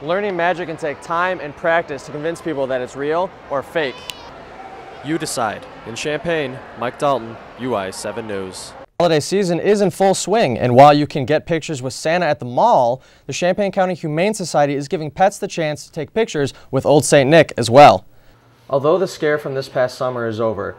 Learning magic can take time and practice to convince people that it's real or fake. You decide. In Champaign, Mike Dalton, UI 7 News. Holiday season is in full swing, and while you can get pictures with Santa at the mall, the Champaign County Humane Society is giving pets the chance to take pictures with Old St. Nick as well. Although the scare from this past summer is over,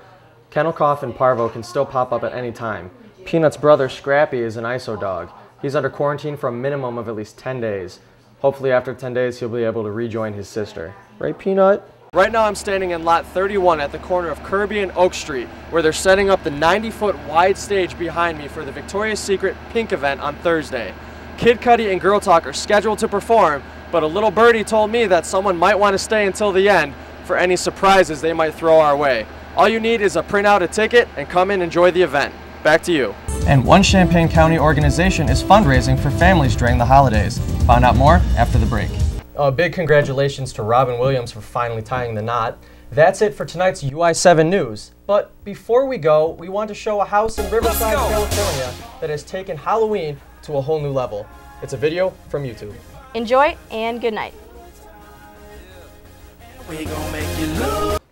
kennel cough and parvo can still pop up at any time. Peanut's brother, Scrappy, is an ISO dog. He's under quarantine for a minimum of at least 10 days. Hopefully after 10 days he'll be able to rejoin his sister. Right, Peanut? Right now I'm standing in lot 31 at the corner of Kirby and Oak Street, where they're setting up the 90-foot wide stage behind me for the Victoria's Secret Pink event on Thursday. Kid Cudi and Girl Talk are scheduled to perform, but a little birdie told me that someone might want to stay until the end for any surprises they might throw our way. All you need is to print out a ticket and come and enjoy the event. Back to you. And one Champaign County organization is fundraising for families during the holidays. Find out more after the break. A big congratulations to Robin Williams for finally tying the knot. That's it for tonight's UI 7 News. But before we go, we want to show a house in Riverside, California that has taken Halloween to a whole new level. It's a video from YouTube. Enjoy and good night.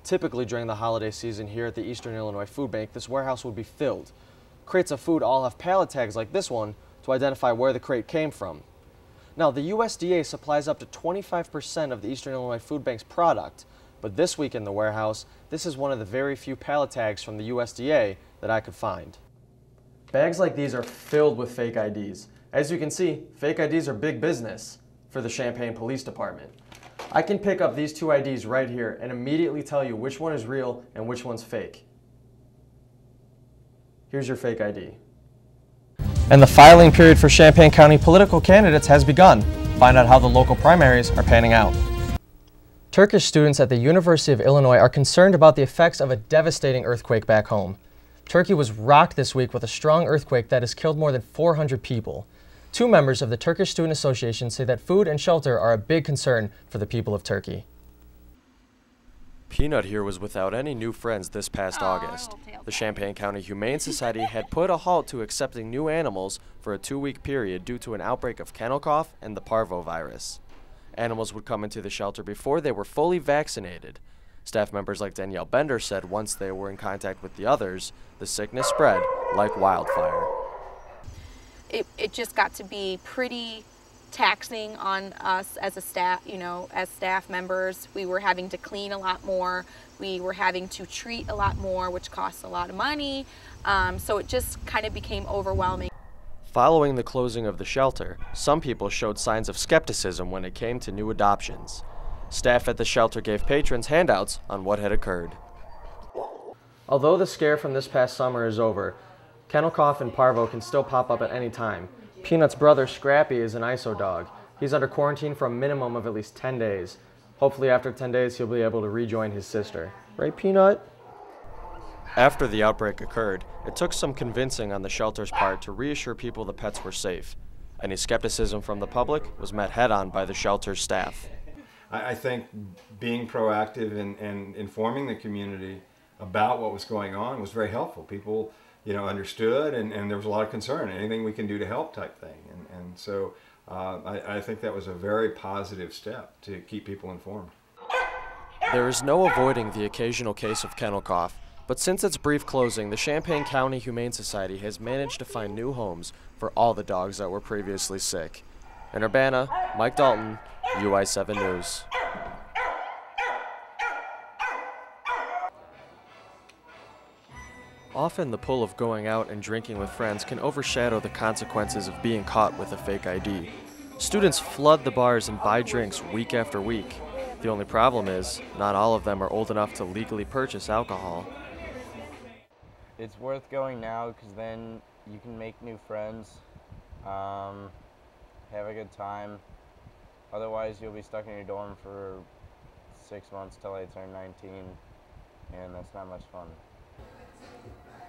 Typically during the holiday season here at the Eastern Illinois Food Bank, this warehouse would be filled. Crates of food all have pallet tags like this one to identify where the crate came from. Now, the USDA supplies up to 25% of the Eastern Illinois Food Bank's product, but this week in the warehouse, this is one of the very few pallet tags from the USDA that I could find. Bags like these are filled with fake IDs. As you can see, fake IDs are big business for the Champaign Police Department. I can pick up these two IDs right here and immediately tell you which one is real and which one's fake. Here's your fake ID. And the filing period for Champaign County political candidates has begun. Find out how the local primaries are panning out. Turkish students at the University of Illinois are concerned about the effects of a devastating earthquake back home. Turkey was rocked this week with a strong earthquake that has killed more than 400 people. Two members of the Turkish Student Association say that food and shelter are a big concern for the people of Turkey. Peanut here was without any new friends this past August. The Champaign County Humane Society had put a halt to accepting new animals for a 2-week period due to an outbreak of kennel cough and the parvovirus. Animals would come into the shelter before they were fully vaccinated. Staff members like Danielle Bender said once they were in contact with the others, the sickness spread like wildfire. It just got to be pretty taxing on us as a staff, as staff members. We were having to clean a lot more. We were having to treat a lot more, which costs a lot of money. So it just kind of became overwhelming. Following the closing of the shelter, some people showed signs of skepticism when it came to new adoptions. Staff at the shelter gave patrons handouts on what had occurred. Although the scare from this past summer is over, kennel cough and parvo can still pop up at any time. Peanut's brother, Scrappy, is an ISO dog. He's under quarantine for a minimum of at least 10 days. Hopefully after 10 days he'll be able to rejoin his sister. Right, Peanut? After the outbreak occurred, it took some convincing on the shelter's part to reassure people the pets were safe. Any skepticism from the public was met head-on by the shelter's staff. I think being proactive and informing the community about what was going on was very helpful. People understood, and there was a lot of concern, anything we can do to help type thing. And so I think that was a very positive step to keep people informed. There is no avoiding the occasional case of kennel cough, but since its brief closing, the Champaign County Humane Society has managed to find new homes for all the dogs that were previously sick. In Urbana, Mike Dalton, UI 7 News. Often the pull of going out and drinking with friends can overshadow the consequences of being caught with a fake ID. Students flood the bars and buy drinks week after week. The only problem is, not all of them are old enough to legally purchase alcohol. It's worth going now because then you can make new friends, have a good time. Otherwise you'll be stuck in your dorm for 6 months till I turn 19, and that's not much fun.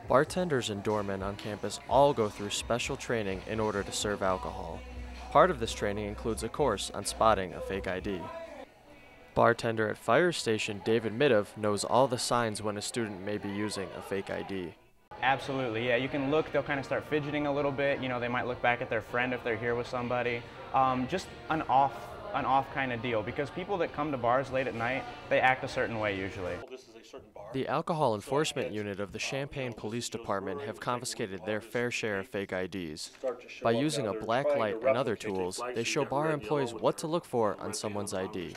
Bartenders and doormen on campus all go through special training in order to serve alcohol. Part of this training includes a course on spotting a fake ID. Bartender at Fire Station David Middov knows all the signs when a student may be using a fake ID. Absolutely, yeah. You can look, they'll kind of start fidgeting a little bit. They might look back at their friend if they're here with somebody. Just an off an off kind of deal, because people that come to bars late at night, they act a certain way usually. The Alcohol Enforcement Unit of the Champaign Police Department have confiscated their fair share of fake IDs. By using a black light and other tools, they show bar employees what to look for on someone's ID.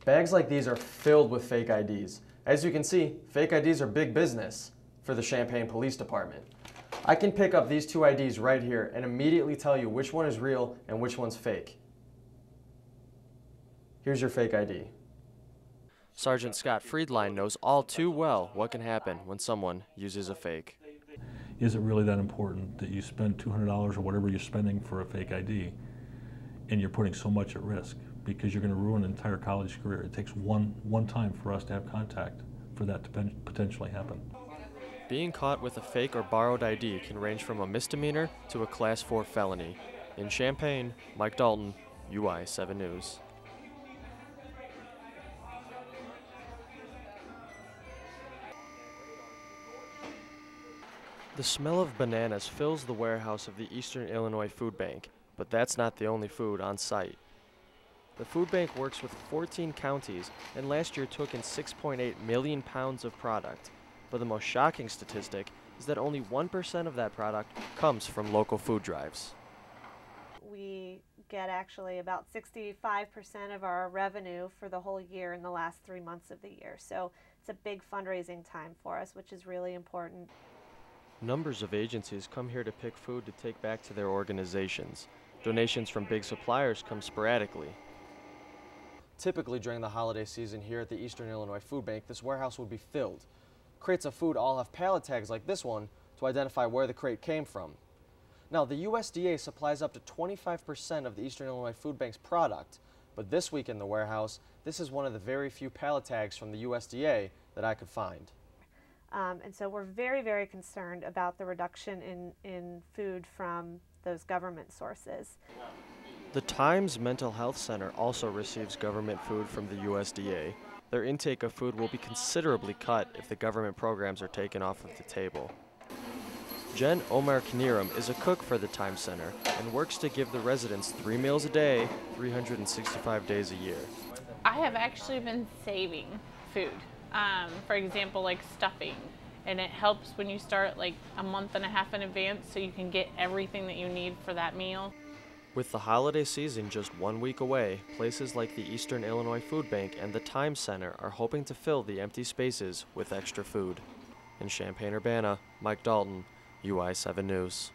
Bags like these are filled with fake IDs. As you can see, fake IDs are big business for the Champaign Police Department. I can pick up these two IDs right here and immediately tell you which one is real and which one's fake. Here's your fake ID. Sergeant Scott Friedline knows all too well what can happen when someone uses a fake. Is it really that important that you spend $200 or whatever you're spending for a fake ID and you're putting so much at risk? Because you're going to ruin an entire college career. It takes one time for us to have contact for that to potentially happen. Being caught with a fake or borrowed ID can range from a misdemeanor to a Class 4 felony. In Champaign, Mike Dalton, UI 7 News. The smell of bananas fills the warehouse of the Eastern Illinois Food Bank, but that's not the only food on site. The food bank works with 14 counties and last year took in 6.8 million pounds of product. But the most shocking statistic is that only 1% of that product comes from local food drives. We get actually about 65% of our revenue for the whole year in the last 3 months of the year. So it's a big fundraising time for us, which is really important. Numbers of agencies come here to pick food to take back to their organizations. Donations from big suppliers come sporadically. Typically during the holiday season here at the Eastern Illinois Food Bank, this warehouse would be filled. Crates of food all have pallet tags like this one to identify where the crate came from. Now, the USDA supplies up to 25% of the Eastern Illinois Food Bank's product, but this week in the warehouse, this is one of the very few pallet tags from the USDA that I could find. And so we're very, very concerned about the reduction in food from those government sources. The Times Mental Health Center also receives government food from the USDA. Their intake of food will be considerably cut if the government programs are taken off of the table. Jen Omar Kniram is a cook for the Times Center and works to give the residents 3 meals a day, 365 days a year. I have actually been saving food. For example, like stuffing. And it helps when you start like a month and a half in advance so you can get everything that you need for that meal. With the holiday season just 1 week away, places like the Eastern Illinois Food Bank and the Times Center are hoping to fill the empty spaces with extra food. In Champaign-Urbana, Mike Dalton, UI 7 News.